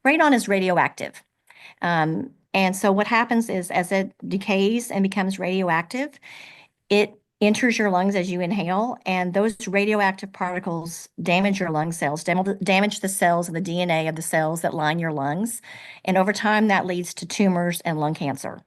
Radon is radioactive. And so what happens is as it decays and becomes radioactive, it enters your lungs as you inhale, and those radioactive particles damage your lung cells, damage the cells and the DNA of the cells that line your lungs. And over time, that leads to tumors and lung cancer.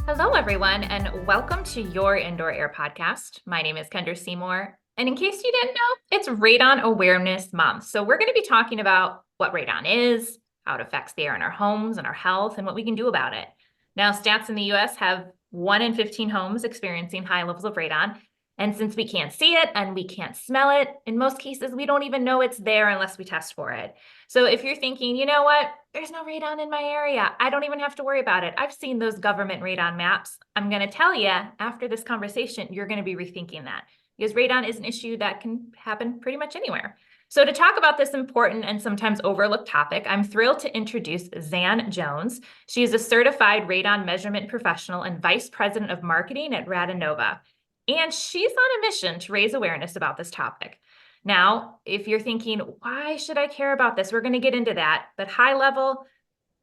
Hello, everyone, and welcome to your Indoor Air Podcast. My name is Kendra Seymour, and in case you didn't know, it's Radon Awareness Month. So we're going to be talking about what radon is, how it affects the air in our homes and our health, and what we can do about it. Now, stats in the US have 1 in 15 homes experiencing high levels of radon. And since we can't see it and we can't smell it, in most cases, we don't even know it's there unless we test for it. So if you're thinking, you know what, there's no radon in my area, I don't even have to worry about it. I've seen those government radon maps. I'm going to tell you after this conversation, you're going to be rethinking that because radon is an issue that can happen pretty much anywhere. So to talk about this important and sometimes overlooked topic, I'm thrilled to introduce Zan Jones. She is a certified radon measurement professional and vice president of marketing at Radonova. And she's on a mission to raise awareness about this topic. Now, if you're thinking, why should I care about this? We're going to get into that. But high level,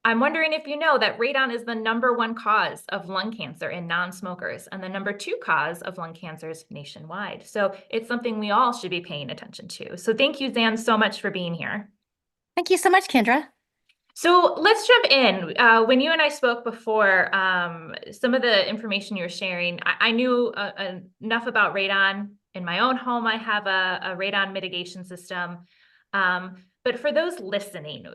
I'm wondering if you know that radon is the #1 cause of lung cancer in non-smokers and the #2 cause of lung cancers nationwide. So it's something we all should be paying attention to. So thank you, Zan, so much for being here. Thank you so much, Kendra. So let's jump in. When you and I spoke before, some of the information you were sharing, I knew enough about radon. In my own home, I have a radon mitigation system. But for those listening,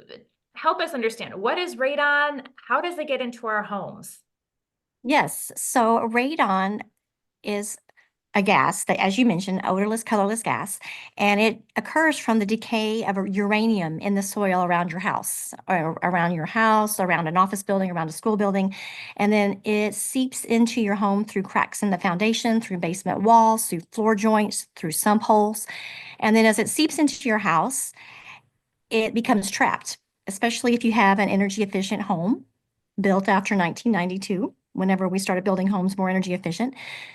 help us understand, what is radon? How does it get into our homes? Yes, so radon is a gas that, as you mentioned, odorless, colorless gas, and it occurs from the decay of uranium in the soil around your house, or around an office building, around a school building, and then it seeps into your home through cracks in the foundation, through basement walls, through floor joints, through sump holes, and then as it seeps into your house, it becomes trapped, especially if you have an energy efficient home built after 1992, whenever we started building homes more energy efficient.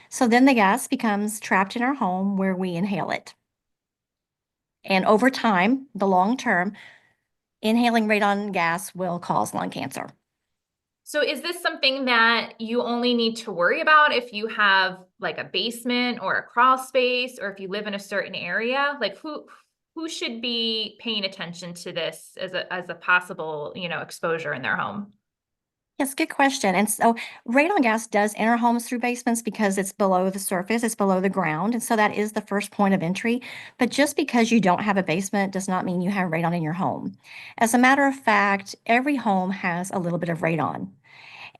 So then the gas becomes trapped in our home where we inhale it. And over time, the long term, inhaling radon gas will cause lung cancer. So is this something that you only need to worry about if you have like a basement or a crawl space, or if you live in a certain area? Like who should be paying attention to this as a possible, exposure in their home? Yes, good question. And so radon gas does enter homes through basements because it's below the surface, it's below the ground. And so that is the first point of entry. But just because you don't have a basement does not mean you have radon in your home. As a matter of fact, every home has a little bit of radon.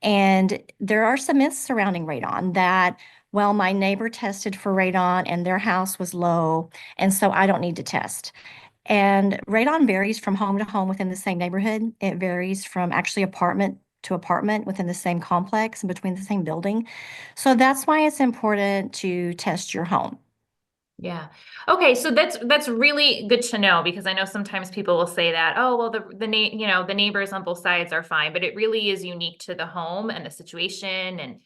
And there are some myths surrounding radon that, well, my neighbor tested for radon and their house was low, and so I don't need to test. And radon varies from home to home within the same neighborhood. It varies from actually apartment to apartment within the same complex and between the same building. So that's why it's important to test your home. Yeah. Okay, so that's really good to know, because I know sometimes people will say that, oh, well, the neighbors on both sides are fine, but it really is unique to the home and the situation and,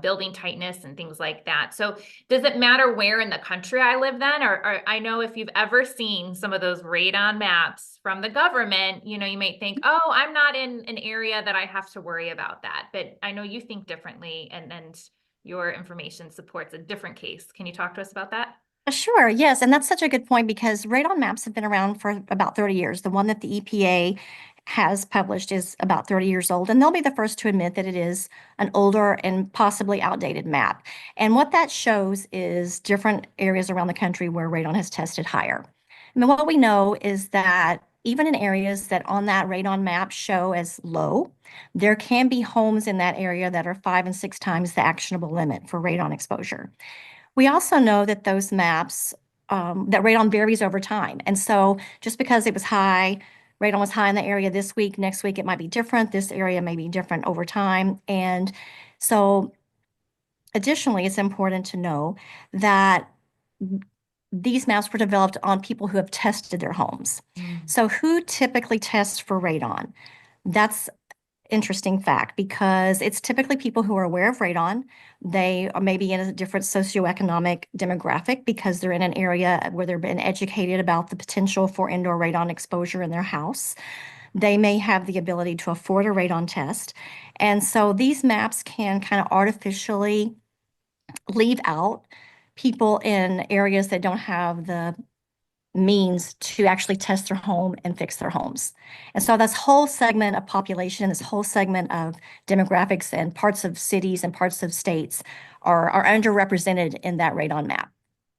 building tightness and things like that. So does it matter where in the country I live then? Or I know if you've ever seen some of those radon maps from the government, you might think, oh, I'm not in an area that I have to worry about that. But I know you think differently, and your information supports a different case. Can you talk to us about that? Sure, yes, and that's such a good point because radon maps have been around for about 30 years. The one that the EPA has published is about 30 years old, and they'll be the first to admit that it is an older and possibly outdated map. And what that shows is different areas around the country where radon has tested higher. I mean, what we know is that even in areas that on that radon map show as low, there can be homes in that area that are 5 and 6 times the actionable limit for radon exposure. We also know that those maps, that radon varies over time. And so just because it was high, radon was high in the area this week, next week it might be different. This area may be different over time. And so additionally, it's important to know that these maps were developed on people who have tested their homes. Mm. So who typically tests for radon? That's interesting fact because it's typically people who are aware of radon. They are maybe in a different socioeconomic demographic because they're in an area where they've been educated about the potential for indoor radon exposure in their house. They may have the ability to afford a radon test. And so these maps can kind of artificially leave out people in areas that don't have the means to actually test their home and fix their homes. And so this whole segment of population, this whole segment of demographics and parts of cities and parts of states are underrepresented in that radon map.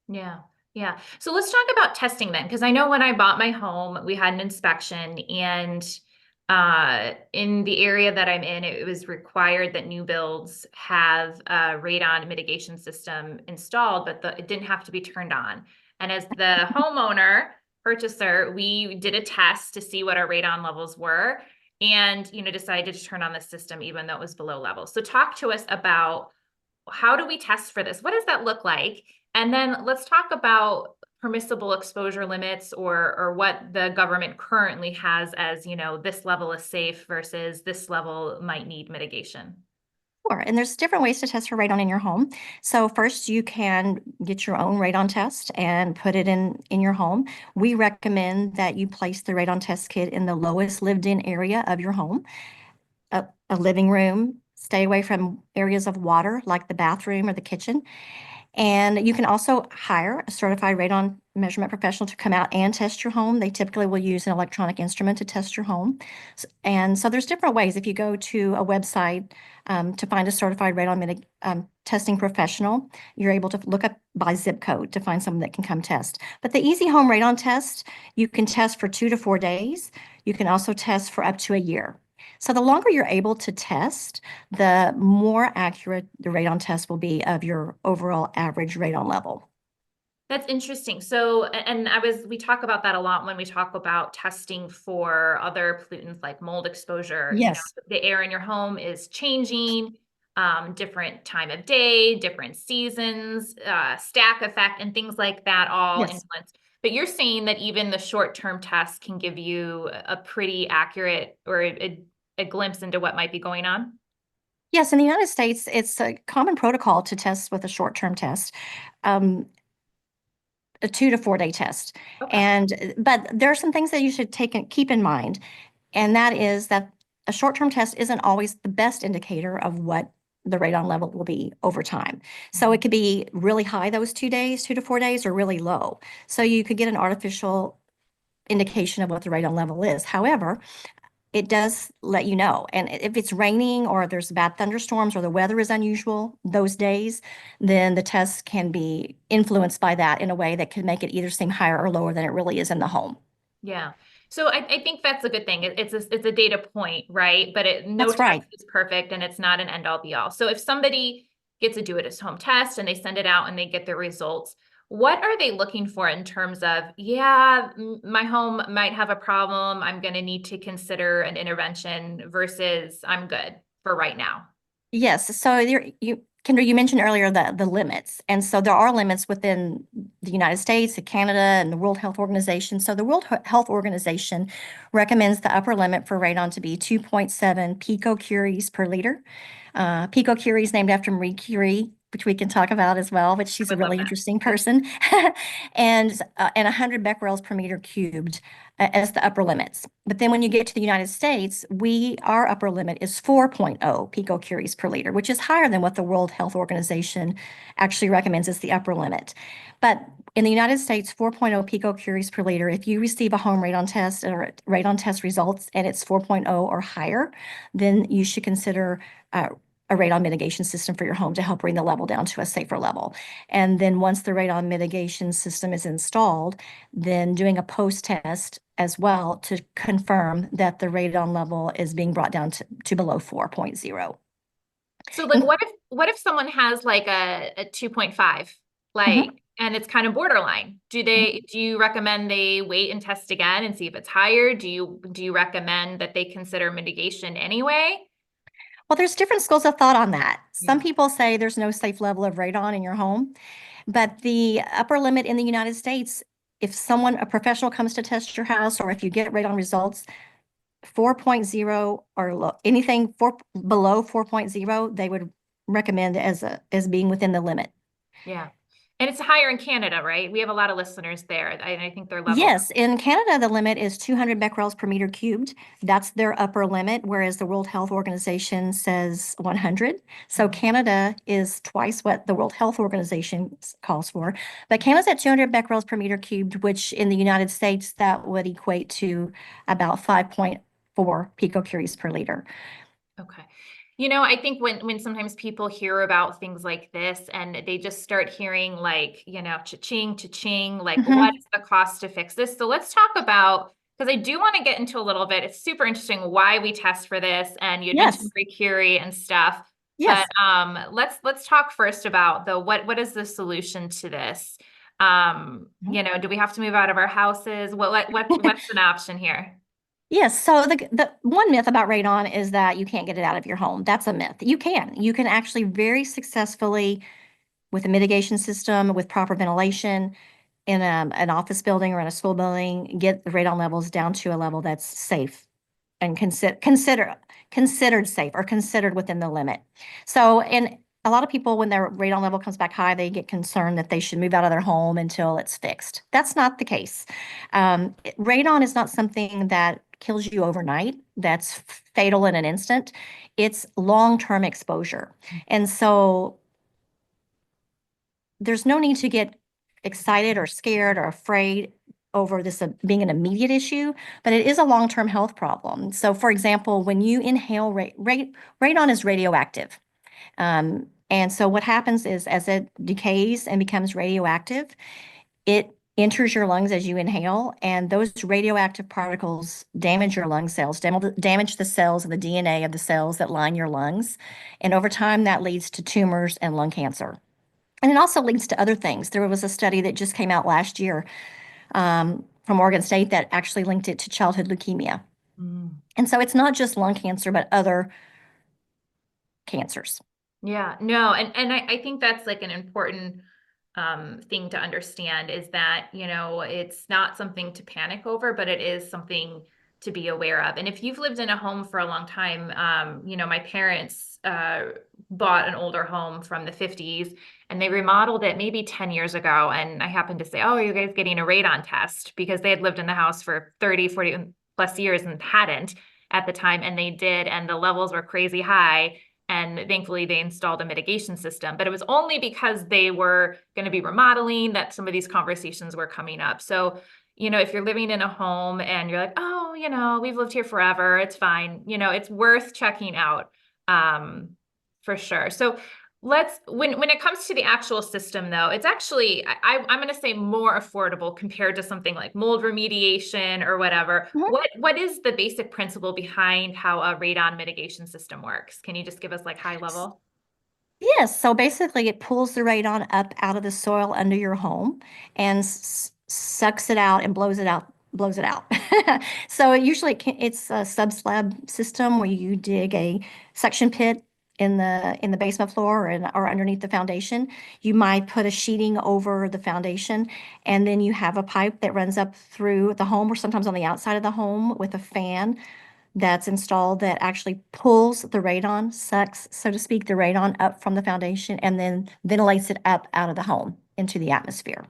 Yeah. Yeah. So let's talk about testing then, because I know when I bought my home, we had an inspection, and in the area that I'm in, it was required that new builds have a radon mitigation system installed, but it didn't have to be turned on. And as the homeowner purchaser, we did a test to see what our radon levels were, and decided to turn on the system even though it was below level. So talk to us about, how do we test for this? What does that look like? And then let's talk about permissible exposure limits, or what the government currently has as, this level is safe versus this level might need mitigation. Sure. And there's different ways to test for radon in your home. So first you can get your own radon test and put it in your home. We recommend that you place the radon test kit in the lowest lived in area of your home, a living room. Stay away from areas of water like the bathroom or the kitchen. And you can also hire a certified radon measurement professional to come out and test your home. They typically will use an electronic instrument to test your home. And so there's different ways. If you go to a website to find a certified radon testing professional, you're able to look up by zip code to find someone that can come test. But the Easy Home Radon Test, you can test for 2 to 4 days. You can also test for up to a year. So the longer you're able to test, the more accurate the radon test will be of your overall average radon level. That's interesting. So, and we talk about that a lot when we talk about testing for other pollutants like mold exposure. Yes. The air in your home is changing, different time of day, different seasons, stack effect, and things like that all Yes. influence. But you're saying that even the short-term tests can give you a pretty accurate, or a glimpse into what might be going on? Yes, in the United States, it's a common protocol to test with a short-term test, a 2 to 4 day test. Okay. But there are some things that you should keep in mind, and that is that a short-term test isn't always the best indicator of what the radon level will be over time. So it could be really high those 2 days, 2 to 4 days, or really low. So you could get an artificial indication of what the radon level is. However, it does let you know. And if it's raining or there's bad thunderstorms or the weather is unusual those days, then the test can be influenced by that in a way that can make it either seem higher or lower than it really is in the home. Yeah. So I think that's a good thing. It's a data point, right? But no That's test right. is perfect, and it's not an end all be all. So if somebody gets to do it as home test and they send it out and they get the results, what are they looking for in terms of, yeah, my home might have a problem, I'm going to need to consider an intervention, versus I'm good for right now? Yes. So Kendra, you mentioned earlier the limits. And so there are limits within the United States, Canada, and the World Health Organization. So the World Health Organization recommends the upper limit for radon to be 2.7 picocuries per liter. Picocurie is named after Marie Curie, which we can talk about as well, but she's I a would love really that. interesting person. And 100 becquerels per meter cubed as the upper limits. But then when you get to the United States, our upper limit is 4.0 picocuries per liter, which is higher than what the World Health Organization actually recommends as the upper limit. But in the United States, 4.0 picocuries per liter, if you receive a home radon test or radon test results and it's 4.0 or higher, then you should consider a radon mitigation system for your home to help bring the level down to a safer level. And then once the radon mitigation system is installed, then doing a post-test as well to confirm that the radon level is being brought down to below 4.0. So like, what if someone has like a 2.5, Mhm. and it's kind of borderline? Do you recommend they wait and test again and see if it's higher? Do you recommend that they consider mitigation anyway? Well, there's different schools of thought on that. Some Yeah. people say there's no safe level of radon in your home, but the upper limit in the United States, if a professional comes to test your house, or if you get radon results, 4.0 or anything below 4.0, they would recommend as being within the limit. Yeah. And it's higher in Canada, right? We have a lot of listeners there. I think their levels. Yes, in Canada, the limit is 200 becquerels per meter cubed. That's their upper limit, whereas the World Health Organization says 100. So Mhm. Canada is twice what the World Health Organization calls for. But Canada's at 200 becquerels per meter cubed, which in the United States, that would equate to about 5.4 picocuries per liter. Okay. I think when sometimes people hear about things like this and they just start hearing like, cha-ching, cha-ching, like what Mhm. is the cost to fix this? So let's talk about, because I do want to get into a little bit. It's super interesting why we test for this, and you had mentioned Yes, Marie Curie and stuff. But yes. let's talk first about what is the solution to this? Do we have to move out of our houses? What's an option here? Yes, so the one myth about radon is that you can't get it out of your home. That's a myth. You can. You can actually very successfully, with a mitigation system, with proper ventilation in an office building or in a school building, get the radon levels down to a level that's safe and considered safe or considered within the limit. So, and a lot of people, when their radon level comes back high, they get concerned that they should move out of their home until it's fixed. That's not the case. Radon is not something that kills you overnight. That's fatal in an instant. It's long-term exposure. And so there's no need to get excited or scared or afraid over this being an immediate issue, but it is a long-term health problem. So, for example, when you inhale radon is radioactive. And so what happens is as it decays and becomes radioactive, it enters your lungs as you inhale, and those radioactive particles damage your lung cells, damage the cells and the DNA of the cells that line your lungs. And over time, that leads to tumors and lung cancer. And it also leads to other things. There was a study that just came out last year from Oregon State that actually linked it to childhood leukemia. Mm. And so it's not just lung cancer, but other cancers. Yeah, no, and I think that's like an important thing to understand is that, it's not something to panic over, but it is something to be aware of. And if you've lived in a home for a long time, my parents bought an older home from the 50s and they remodeled it maybe 10 years ago. And I happened to say, "Oh, are you guys getting a radon test?" Because they had lived in the house for 30, 40 plus years and hadn't at the time, and they did, and the levels were crazy high. And thankfully, they installed a mitigation system. But it was only because they were going to be remodeling that some of these conversations were coming up. So, if you're living in a home and you're like, "Oh, we've lived here forever, it's fine," it's worth checking out for sure. So, when it comes to the actual system, though, it's actually I'm going to say more affordable compared to something like mold remediation or whatever. Mhm. What is the basic principle behind how a radon mitigation system works? Can you just give us like high level? Yes, so basically it pulls the radon up out of the soil under your home and sucks it out and blows it out. So usually it's a sub-slab system where you dig a suction pit in the basement floor or underneath the foundation. You might put a sheeting over the foundation, and then you have a pipe that runs up through the home or sometimes on the outside of the home with a fan that's installed that actually pulls the radon, sucks, so to speak, the radon up from the foundation and then ventilates it up out of the home into the atmosphere.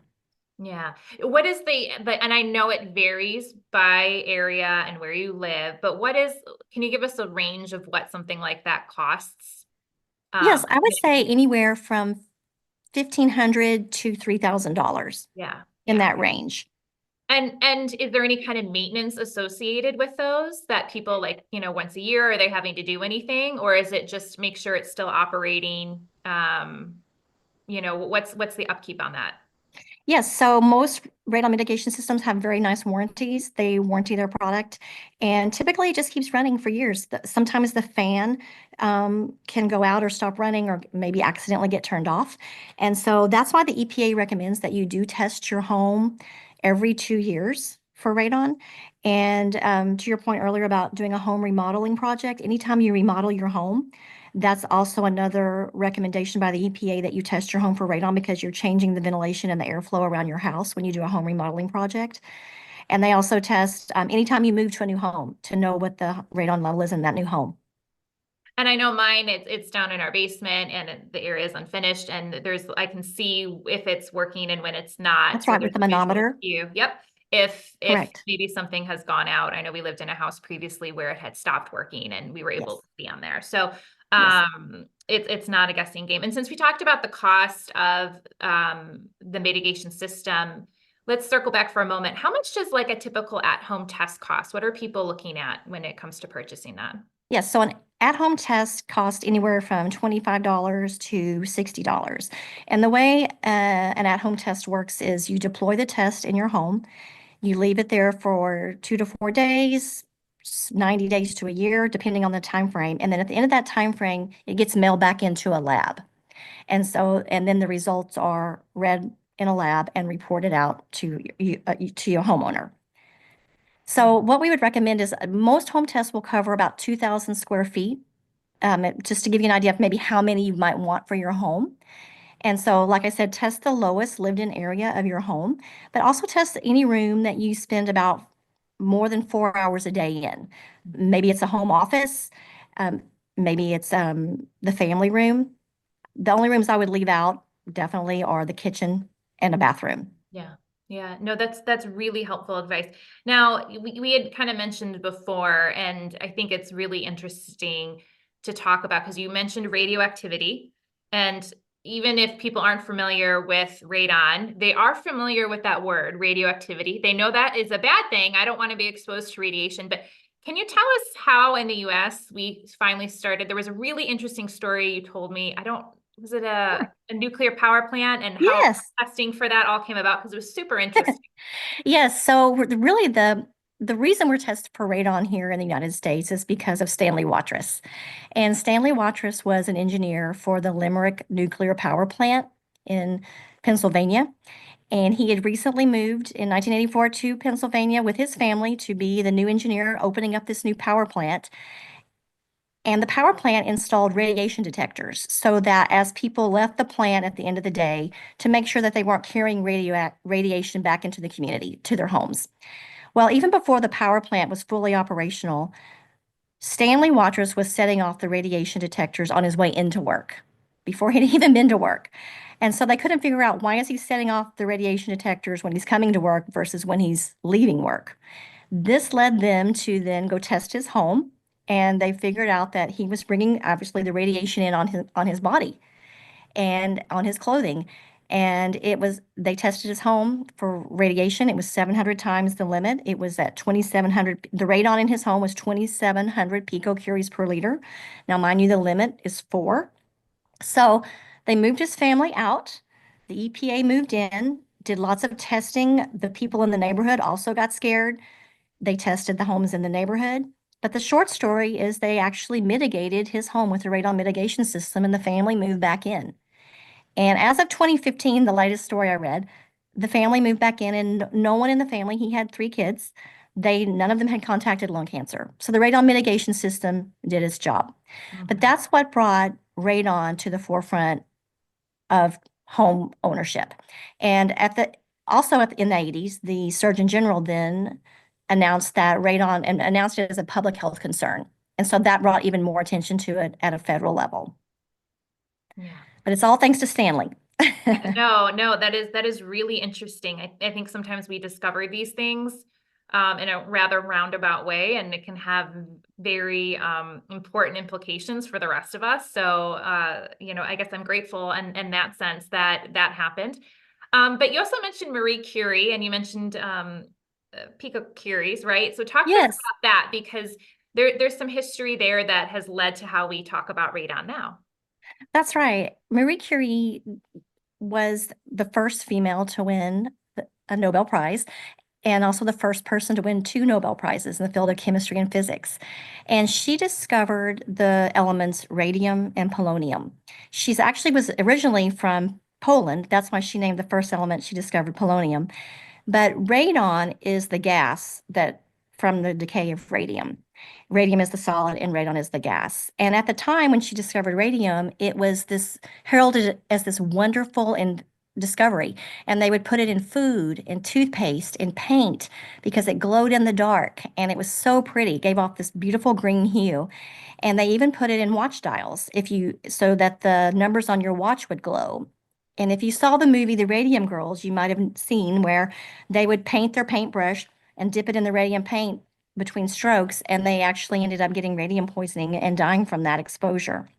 Yeah. What is and I know it varies by area and where you live, but can you give us a range of what something like that costs? Yes, I would Yeah. say anywhere from $1,500 to $3,000 Yeah. in Yeah. that range. And is there any kind of maintenance associated with those that people like, once a year, are they having to do anything, or is it just make sure it's still operating? What's the upkeep on that? Yes, so most radon mitigation systems have very nice warranties. They warranty their product, and typically it just keeps running for years. Sometimes the fan can go out or stop running or maybe accidentally get turned off. And so that's why the EPA recommends that you do test your home every 2 years for radon. And to your point earlier about doing a home remodeling project, anytime you remodel your home, that's also another recommendation by the EPA that you test your home for radon because you're changing the ventilation and the airflow around your house when you do a home remodeling project. And they also test anytime you move to a new home to know what the radon level is in that new home. And I know mine, it's down in our basement and the area is unfinished and I can see if it's working and when it's not. That's So right, there's with the a visual manometer. cue. Yep. If Correct. maybe something has gone out. I know we lived in a house previously where it had stopped working and we were able Yes. to see on there. So Yes. it's not a guessing game. And since we talked about the cost of the mitigation system, let's circle back for a moment. How much does like a typical at-home test cost? What are people looking at when it comes to purchasing that? Yes. So an at-home test costs anywhere from $25 to $60. And the way an at-home test works is you deploy the test in your home, you leave it there for 2 to 4 days, 90 days to a year, depending on the time frame. And then at the end of that time frame, it gets mailed back into a lab. And then the results are read in a lab and reported out to your homeowner. Yeah. So what we would recommend is most home tests will cover about 2,000 square feet, just to give you an idea of maybe how many you might want for your home. And so, like I said, test the lowest lived-in area of your home, but also test any room that you spend about more than 4 hours a day in. Maybe it's a home office, um, maybe it's the family room. The only rooms I would leave out definitely are the kitchen and a bathroom. Yeah. Yeah. No, that's really helpful advice. Now, we had kind of mentioned before, and I think it's really interesting to talk about because you mentioned radioactivity. And even if people aren't familiar with radon, they are familiar with that word, radioactivity. They know that is a bad thing. I don't want to be exposed to radiation, but can you tell us how in the US we finally started? There was a really interesting story you told me. I don't, was it Sure. a nuclear power plant and how Yes. testing for that all came about because it was super interesting. Yes. So really the reason we're tested for radon here in the United States is because of Stanley Watrous. And Stanley Watrous was an engineer for the Limerick nuclear power plant in Pennsylvania. And he had recently moved in 1984 to Pennsylvania with his family to be the new engineer opening up this new power plant. And the power plant installed radiation detectors so that as people left the plant at the end of the day, to make sure that they weren't carrying radiation back into the community, to their homes. Well, even before the power plant was fully operational, Stanley Watrous was setting off the radiation detectors on his way into work before he'd even been to work. And so they couldn't figure out, why is he setting off the radiation detectors when he's coming to work versus when he's leaving work. This led them to then go test his home, and they figured out that he was bringing obviously the radiation in on his body and on his clothing. And they tested his home for radiation. It was 700 times the limit. It was at 2,700. The radon in his home was 2,700 picocuries per liter. Now, mind you, the limit is 4. So they moved his family out. The EPA moved in, did lots of testing. The people in the neighborhood also got scared. They tested the homes in the neighborhood. But the short story is they actually mitigated his home with the radon mitigation system, and the family moved back in. And as of 2015, the latest story I read, the family moved back in, and no one in the family, he had 3 kids, none of them had contacted lung cancer. So the radon mitigation system did its job. But Mhm. that's what brought radon to the forefront of home ownership. And in the 80s, the Surgeon General then announced that radon and announced it as a public health concern. And so that brought even more attention to it at a federal level. Yeah. But it's all thanks to Stanley. No, no, that is really interesting. I think sometimes we discover these things in a rather roundabout way, and it can have very important implications for the rest of us. So, I guess I'm grateful in that sense that that happened. But you also mentioned Marie Curie, and you mentioned Pico Curies, right? So talk to us Yes, about that because there's some history there that has led to how we talk about radon now. that's right. Marie Curie was the first female to win a Nobel Prize, and also the first person to win 2 Nobel Prizes in the field of chemistry and physics. And she discovered the elements radium and polonium. She's actually was originally from Poland. That's why she named the first element she discovered polonium. But radon is the gas that from the decay of radium. Radium is the solid and radon is the gas. And at the time when she discovered radium, it was this heralded as this wonderful and discovery. And they would put it in food, in toothpaste, in paint because it glowed in the dark and it was so pretty, gave off this beautiful green hue. And they even put it in watch dials if you so that the numbers on your watch would glow. And if you saw the movie The Radium Girls, you might have seen where they would paint their paintbrush and dip it in the radium paint between strokes, and they actually ended up getting radium poisoning and dying from that exposure.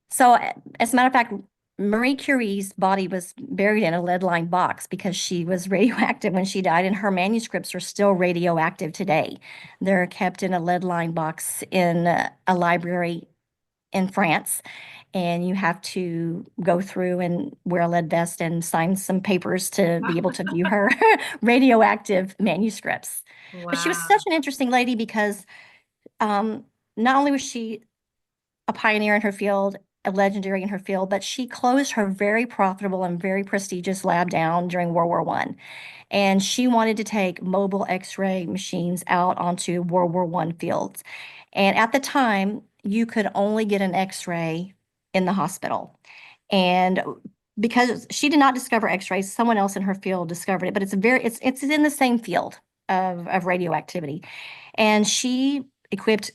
So, as a matter of fact, Marie Curie's body was buried in a lead-lined box because she was radioactive when she died, and her manuscripts are still radioactive today. They're kept in a lead-lined box in a library in France, and you have to go through and wear a lead vest and sign some papers to be able to view her radioactive manuscripts. But she was such Wow. an interesting lady because um, not only was she a pioneer in her field, a legendary in her field, but she closed her very profitable and very prestigious lab down during World War One. And she wanted to take mobile X-ray machines out onto World War One fields. And at the time, you could only get an X-ray in the hospital. And because she did not discover X-rays, someone else in her field discovered it, but it's in the same field of radioactivity. And she equipped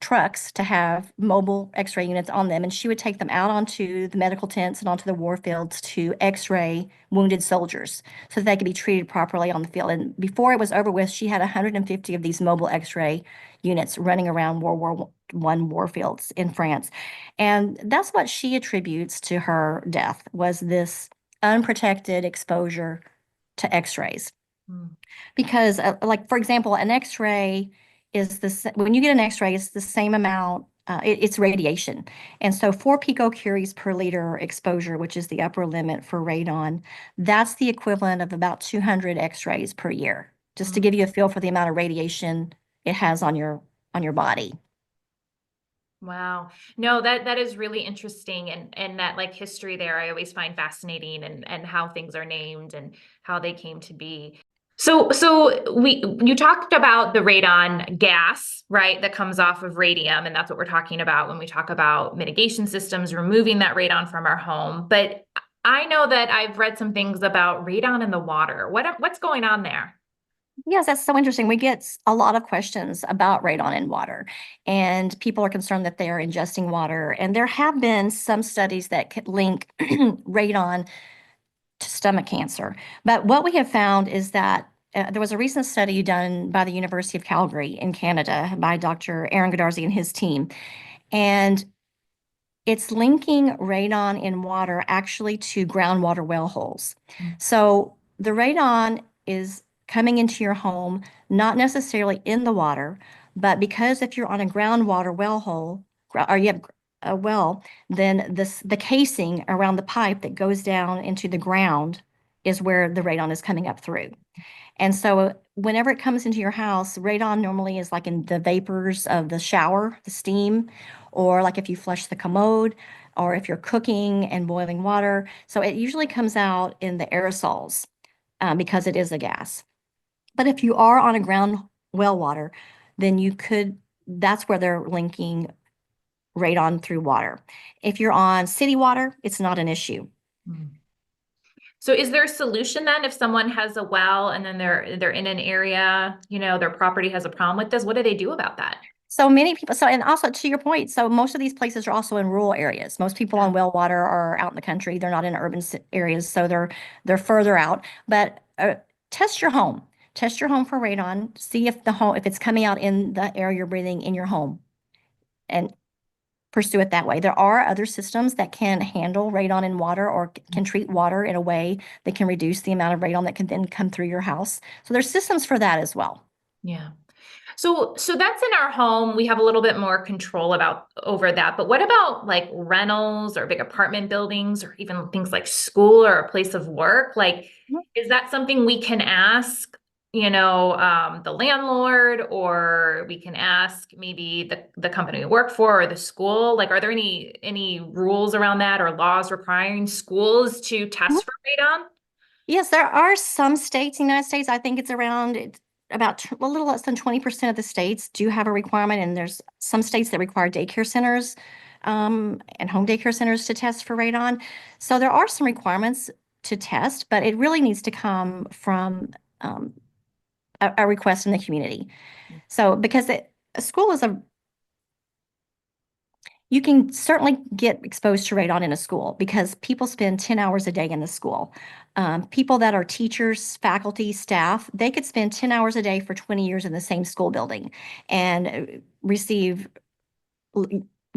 trucks to have mobile X-ray units on them, and she would take them out onto the medical tents and onto the war fields to X-ray wounded soldiers so that they could be treated properly on the field. And before it was over with, she had 150 of these mobile X-ray units running around World War One war fields in France. And that's what she attributes to her death was this unprotected exposure to X-rays. Mm. Because, like, for example, an X-ray is when you get an X-ray, it's the same amount, it's radiation. And so 4 picocuries per liter exposure, which is the upper limit for radon, that's the equivalent of about 200 X-rays per year, just to Mm. give you a feel for the amount of radiation it has on your body. Wow. No, that is really interesting, and that like history there I always find fascinating, and how things are named and how they came to be. So we you talked about the radon gas, right? That comes off of radium, and that's what we're talking about when we talk about mitigation systems, removing that radon from our home. But I know that I've read some things about radon in the water. What's going on there? Yes, that's so interesting. We get a lot of questions about radon in water, and people are concerned that they are ingesting water. And there have been some studies that could link radon to stomach cancer. But what we have found is that there was a recent study done by the University of Calgary in Canada by Dr. Aaron Godarzi and his team. And it's linking radon in water actually to groundwater well holes. Mm. So the radon is coming into your home, not necessarily in the water, but because if you're on a groundwater well hole, or you have a well, then the casing around the pipe that goes down into the ground is where the radon is coming up through. And so whenever it comes into your house, radon normally is like in the vapors of the shower, the steam, or like if you flush the commode, or if you're cooking and boiling water. So it usually comes out in the aerosols because it is a gas. But if you are on a ground well water, then that's where they're linking radon through water. If you're on city water, it's not an issue. Mm. So is there a solution then if someone has a well and then they're in an area, their property has a problem with this? What do they do about that? So many people, and also to your point, so most of these places are also in rural areas. Most people Yeah. on well water are out in the country. They're not in urban areas, so they're further out. But test your home. Test your home for radon. See if if it's coming out in the air you're breathing in your home, and pursue it that way. There are other systems that can handle radon in water or can treat water in a way that can reduce the amount of radon that can then come through your house. So there's systems for that as well. Yeah. So that's in our home. We have a little bit more control about over that. But what about like rentals or big apartment buildings or even things like school or a place of work? Like, is that something we can ask, the landlord, or we can ask maybe the company we work for or the school? Like, are there any rules around that or laws requiring schools to test for radon? Yes, there are some states in the United States. I think it's about a little less than 20% of the states do have a requirement, and there's some states that require daycare centers and home daycare centers to test for radon. So there are some requirements to test, but it really needs to come from um, a request in the community. So because a school is you can certainly get exposed to radon in a school because people spend 10 hours a day in the school. People that are teachers, faculty, staff, they could spend 10 hours a day for 20 years in the same school building and receive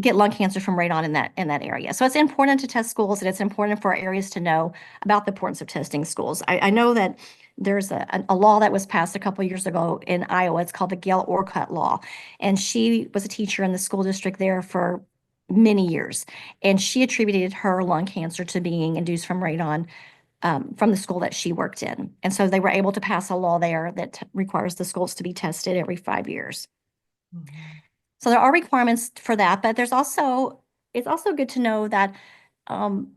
get lung cancer from radon in that area. So it's important to test schools, and it's important for our areas to know about the importance of testing schools. I know that there's a law that was passed a couple of years ago in Iowa. It's called the Gail Orcutt Law, and she was a teacher in the school district there for many years, and she attributed her lung cancer to being induced from radon from the school that she worked in. And so they were able to pass a law there that requires the schools to be tested every 5 years. Mhm. So there are requirements for that, but it's also good to know that um,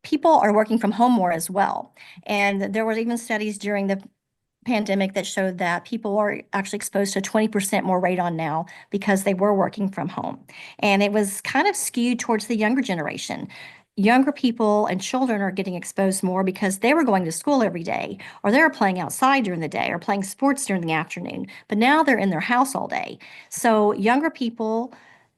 people are working from home more as well. And there were even studies during the pandemic that showed that people are actually exposed to 20% more radon now because they were working from home. And it was kind of skewed towards the younger generation. Younger people and children are getting exposed more because they were going to school every day, or they were playing outside during the day, or playing sports during the afternoon. But now they're in their house all day. So younger people,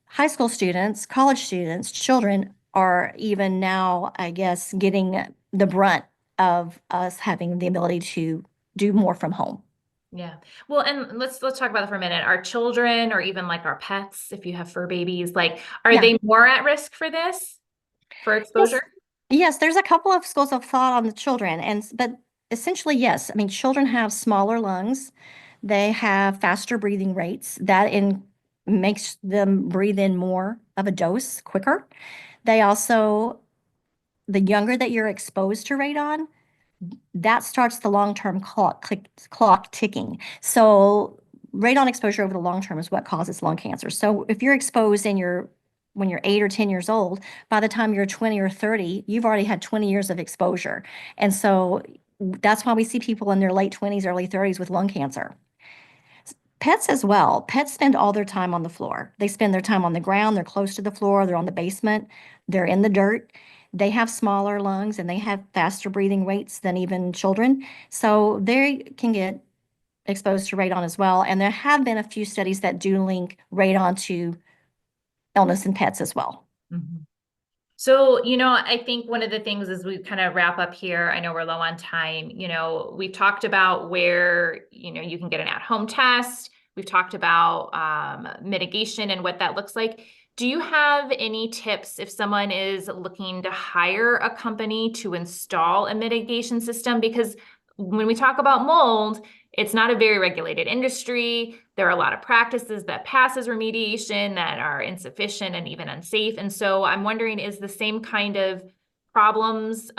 high school students, college students, children are even now, I guess, getting the brunt of us having the ability to do more from home. Yeah. Well, and let's talk about that for a minute. Our children or even like our pets, if you have fur babies, like are Yeah. they more at risk for this, for Yes. exposure? Yes, there's a couple of schools of thought on the children, but essentially, yes. I mean, children have smaller lungs. They have faster breathing rates. That in makes them breathe in more of a dose quicker. They also, the younger that you're exposed to radon, that starts the long-term clock ticking. So radon exposure over the long term is what causes lung cancer. So if you're exposed when you're 8 or 10 years old, by the time you're 20 or 30, you've already had 20 years of exposure. And so that's why we see people in their late 20s, early 30s with lung cancer. Pets as well. Pets spend all their time on the floor. They spend their time on the ground, they're close to the floor, they're on the basement, they're in the dirt. They have smaller lungs and they have faster breathing rates than even children. So they can get exposed to radon as well. And there have been a few studies that do link radon to illness in pets as well. Mhm. So, I think one of the things as we kind of wrap up here, I know we're low on time, we've talked about where, you can get an at-home test. We've talked about mitigation and what that looks like. Do you have any tips if someone is looking to hire a company to install a mitigation system? Because when we talk about mold, it's not a very regulated industry. There are a lot of practices that pass as remediation that are insufficient and even unsafe. And so I'm wondering, is the same kind of problems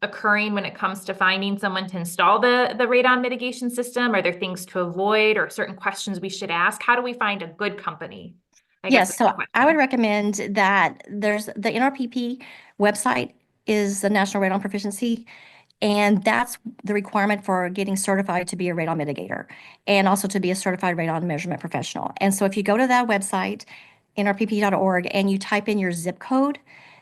occurring when it comes to finding someone to install the radon mitigation system? Are there things to avoid or certain questions we should ask? How do we find a good company? I guess Yes, is the so I would question. recommend that there's the NRPP website is the National Radon Proficiency. And that's the requirement for getting certified to be a radon mitigator and also to be a certified radon measurement professional. And so if you go to that website, nrpp.org, and you type in your zip code,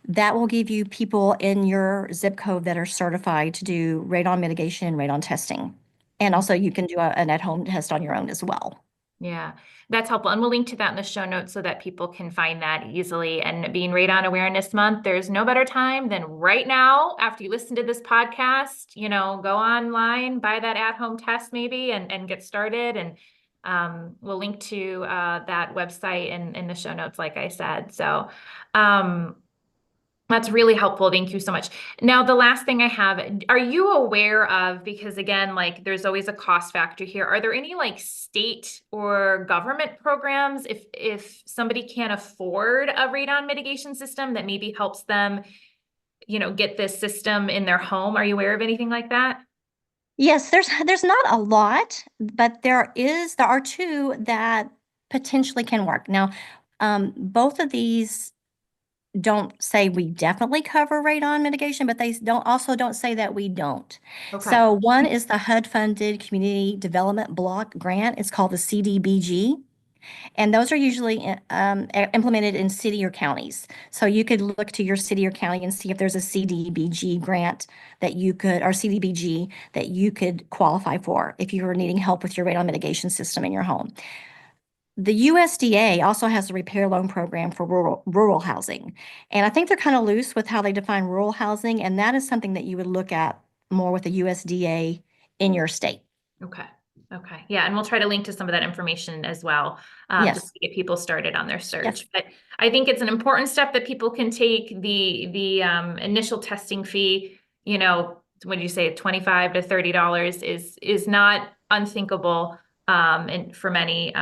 that will give you people in your zip code that are certified to do radon mitigation and radon testing. And also you can do an at-home test on your own as well. Yeah, that's helpful. And we'll link to that in the show notes so that people can find that easily. And being Radon Awareness Month, there's no better time than right now after you listen to this podcast, go online, buy that at-home test maybe and get started. And we'll link to that website in the show notes, like I said. So that's really helpful. Thank you so much. Now, the last thing I have, are you aware of, because again, like there's always a cost factor here. Are there any like state or government programs if somebody can't afford a radon mitigation system that maybe helps them, get this system in their home? Are you aware of anything like that? Yes, there's not a lot, but there are two that potentially can work. Now, both of these don't say we definitely cover radon mitigation, but they don't say that we don't. Okay. So one is the HUD funded Community Development Block Grant. It's called the CDBG. And those are usually implemented in city or counties. So you could look to your city or county and see if there's a CDBG grant that you could, or CDBG that you could qualify for if you were needing help with your radon mitigation system in your home. The USDA also has a repair loan program for rural housing. And I think they're kind of loose with how they define rural housing, and that is something that you would look at more with the USDA in your state. Okay. Okay. Yeah. And we'll try to link to some of that information as well, just Yes. to get people started on their search. Yes. But I think it's an important step that people can take. The initial testing fee, what do you say, $25 to $30 is not unthinkable, and for many.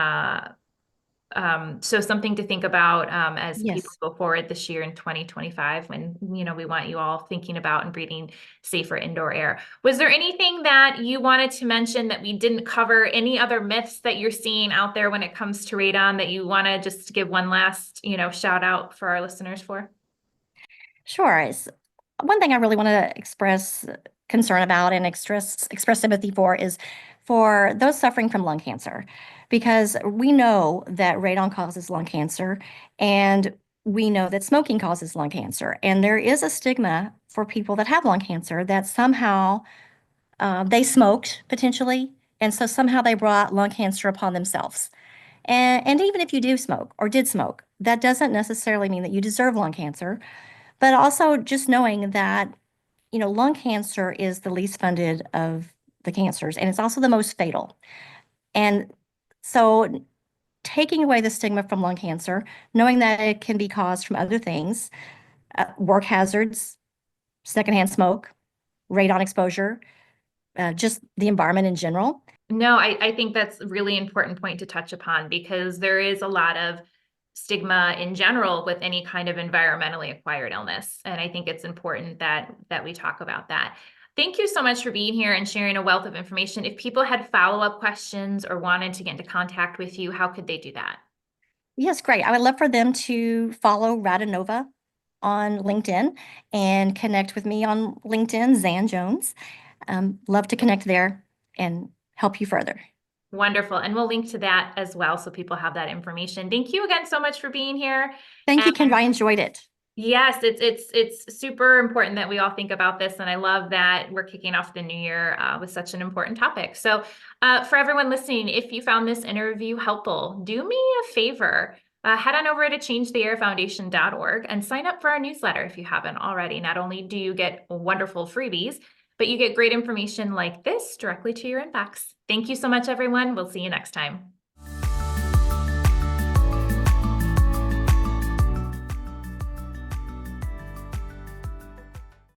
So something to think about as people Yes. go forward this year in 2025, when we want you all thinking about and breathing safer indoor air. Was there anything that you wanted to mention that we didn't cover? Any other myths that you're seeing out there when it comes to radon that you want to just give one last shout out for our listeners for? Sure. One thing I really want to express concern about and express sympathy for is for those suffering from lung cancer, because we know that radon causes lung cancer, and we know that smoking causes lung cancer. And there is a stigma for people that have lung cancer that somehow they smoked potentially, and so somehow they brought lung cancer upon themselves. And even if you do smoke or did smoke, that doesn't necessarily mean that you deserve lung cancer. But also just knowing that, lung cancer is the least funded of the cancers, and it's also the most fatal. And so taking away the stigma from lung cancer, knowing that it can be caused from other things, work hazards, secondhand smoke, radon exposure, just the environment in general. No, I think that's a really important point to touch upon, because there is a lot of stigma in general with any kind of environmentally acquired illness. And I think it's important that we talk about that. Thank you so much for being here and sharing a wealth of information. If people had follow-up questions or wanted to get into contact with you, how could they do that? Yes, great. I would love for them to follow Radonova on LinkedIn and connect with me on LinkedIn, Zan Jones. Love to connect there and help you further. Wonderful. And we'll link to that as well so people have that information. Thank you again so much for being here. Thank you, And Kendra. I enjoyed it. yes, it's super important that we all think about this, and I love that we're kicking off the new year with such an important topic. So, for everyone listening, if you found this interview helpful, do me a favor. Head on over to changetheairfoundation.org and sign up for our newsletter if you haven't already. Not only do you get wonderful freebies, but you get great information like this directly to your inbox. Thank you so much, everyone. We'll see you next time.